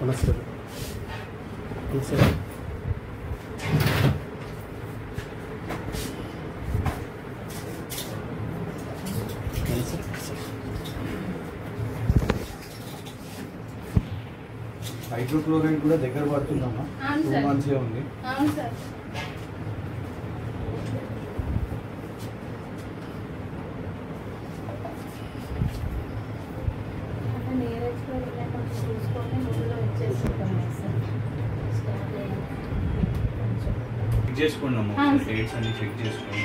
నమస్తే హైడ్రోక్లోరైడ్ కూడా దగ్గర పడుతుందమ్మా 2 months ఉంది. అవును సార్.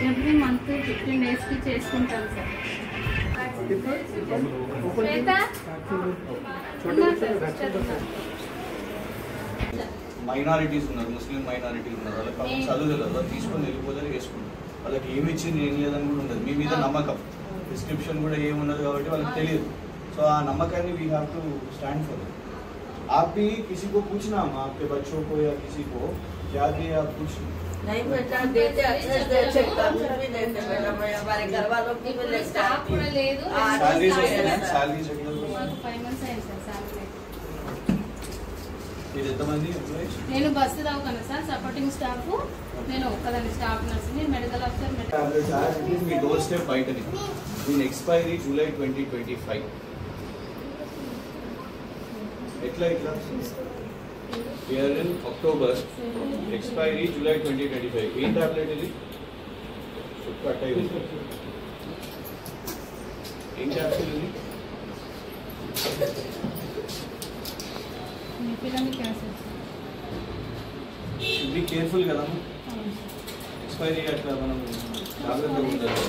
ఎవ్రీ మంత్ 15 days కి చేసుకుంటాం సార్. మైనారిటీస్ ఉన్నారు, ముస్లిం మైనారిటీ ఉన్నారు, వాళ్ళకి చదువు కదా తీసుకొని వెళ్ళిపోతారు, వేసుకుంటారు. వాళ్ళకి ఏమి ఇచ్చింది ఏం లేదని కూడా ఉండదు. మీ మీద నమ్మకం, డిస్క్రిప్షన్ కూడా ఏమున్నది కాబట్టి వాళ్ళకి తెలియదు. సో ఆ నమ్మకాన్ని we have to stand for it. आप भी किसी को पूछना, आपके बच्चों को या किसी को क्या दिया आप कुछ नहीं बेटा देते अच्छे से चेक कर भी देते बेटा, मैं हमारे घर वालों की भी लेके స్టాఫ్ కూడా లేదు. सैलरी सेक्टर మాకు 5 months అయింది సార్ సాలరీ. మీరు ఎంతమంది ఎంప్లాయీస్? నేను బస్సు దావుతాను సార్, సపోర్టింగ్ స్టాఫ్ నేను ఒక్కదాన్ని స్టాఫ్ నర్స్, నేను మెడికల్ ఆఫీసర్. మీ డోర్ స్టెప్ బయటని దీని ఎక్స్పైరీ జూలై 2025. ఎట్లా year in October, expiry July 2025. ఏం టాబ్లెట్ ఇది? కట్ అయింది. ఏం క్యాప్సూల్ ఇది? షుడ్ బి కేర్ఫుల్ కదా, ఎక్స్పైరీ అట్లా మనం జాగ్రత్తగా ఉండాలి.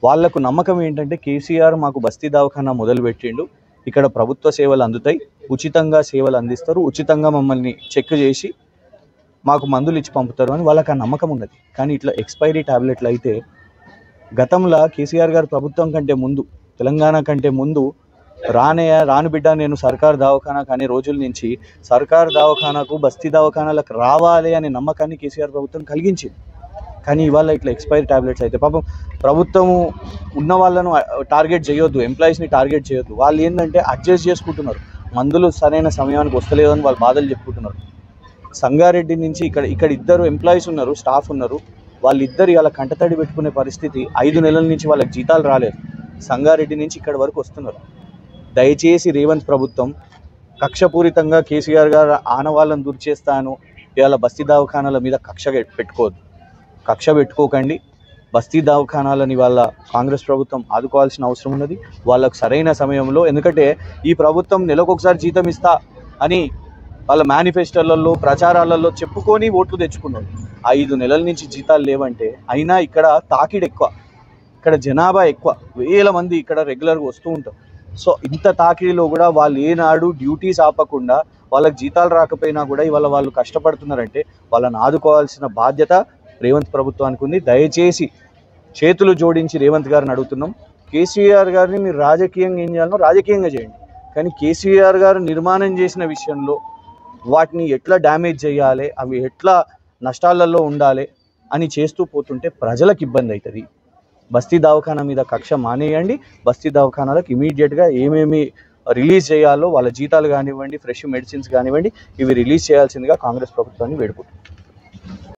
వాళ్లకు నమ్మకం ఏంటంటే కేసీఆర్ మాకు బస్తీ దవాఖానా మొదలుపెట్టిండు, ఇక్కడ ప్రభుత్వ సేవలు అందుతాయి, ఉచితంగా సేవలు అందిస్తారు, ఉచితంగా మమ్మల్ని చెక్ చేసి మాకు మందులు ఇచ్చి పంపుతారు అని వాళ్ళకి ఆ నమ్మకం ఉన్నది. కానీ ఇట్లా ఎక్స్పైరీ టాబ్లెట్లు అయితే గతంలో కేసీఆర్ గారు ప్రభుత్వం కంటే ముందు, తెలంగాణ కంటే ముందు రాను బిడ్డ నేను సర్కార్ దవాఖానాకు అనే రోజుల నుంచి సర్కార్ దవాఖానాకు బస్తీ దవాఖానాలకు రావాలి అనే నమ్మకాన్ని కేసీఆర్ ప్రభుత్వం కలిగించింది. కానీ ఇవాళ ఇట్లా ఎక్స్పైరీ టాబ్లెట్స్ అయితే పాపం ప్రభుత్వము ఉన్న వాళ్ళను టార్గెట్ చేయొద్దు, ఎంప్లాయీస్ని టార్గెట్ చేయొద్దు. వాళ్ళు ఏంటంటే అడ్జస్ట్ చేసుకుంటున్నారు, మందులు సరైన సమయానికి వస్తలేదని వాళ్ళు బాధలు చెప్పుకుంటున్నారు. సంగారెడ్డి నుంచి ఇక్కడ ఇద్దరు ఎంప్లాయీస్ ఉన్నారు, స్టాఫ్ ఉన్నారు, వాళ్ళిద్దరు ఇలా కంటతడి పెట్టుకునే పరిస్థితి. 5 నెలల నుంచి వాళ్ళకి జీతాలు రాలేదు. సంగారెడ్డి నుంచి ఇక్కడ వరకు వస్తున్నారు. దయచేసి రేవంత్ ప్రభుత్వం కక్షపూరితంగా కేసీఆర్ గారు ఆనవాళ్ళను దుర్చేస్తాను, ఇవాళ బస్తీ దవాఖానాల మీద కక్ష పెట్టుకోకండి. బస్తీ దవాఖానాలని వాళ్ళ కాంగ్రెస్ ప్రభుత్వం ఆదుకోవాల్సిన అవసరం ఉన్నది వాళ్ళకు సరైన సమయంలో. ఎందుకంటే ఈ ప్రభుత్వం నెలకొకసారి జీతం ఇస్తా అని వాళ్ళ మేనిఫెస్టోలలో ప్రచారాలలో చెప్పుకొని ఓట్లు తెచ్చుకున్నారు. 5 నెలల నుంచి జీతాలు లేవంటే, అయినా ఇక్కడ తాకిడి ఎక్కువ, ఇక్కడ జనాభా ఎక్కువ, వేల మంది ఇక్కడ రెగ్యులర్గా వస్తూ ఉంటారు. సో ఇంత తాకిడిలో కూడా వాళ్ళు ఏనాడు డ్యూటీస్ ఆపకుండా వాళ్ళకి జీతాలు రాకపోయినా కూడా ఇవాళ వాళ్ళు కష్టపడుతున్నారంటే వాళ్ళని ఆదుకోవాల్సిన బాధ్యత రేవంత్ ప్రభుత్వానికి ఉంది. దయచేసి చేతులు జోడించి రేవంత్ గారిని అడుగుతున్నాం, కేసీఆర్ గారిని మీరు రాజకీయంగా ఏం చేయాలనో రాజకీయంగా చేయండి, కానీ కేసీఆర్ గారు నిర్మాణం చేసిన విషయంలో వాటిని ఎట్లా డ్యామేజ్ చేయాలి, అవి ఎట్లా నష్టాలలో ఉండాలి అని చేస్తూ పోతుంటే ప్రజలకు ఇబ్బంది అవుతుంది. బస్తీ దవాఖానా మీద కక్ష మానేయండి. బస్తీ దవాఖానాలకు ఇమీడియట్గా ఏమేమి రిలీజ్ చేయాలో వాళ్ళ జీతాలు కానివ్వండి, ఫ్రెష్ మెడిసిన్స్ కానివ్వండి, ఇవి రిలీజ్ చేయాల్సిందిగా కాంగ్రెస్ ప్రభుత్వాన్ని వేడుకుంటున్నాం.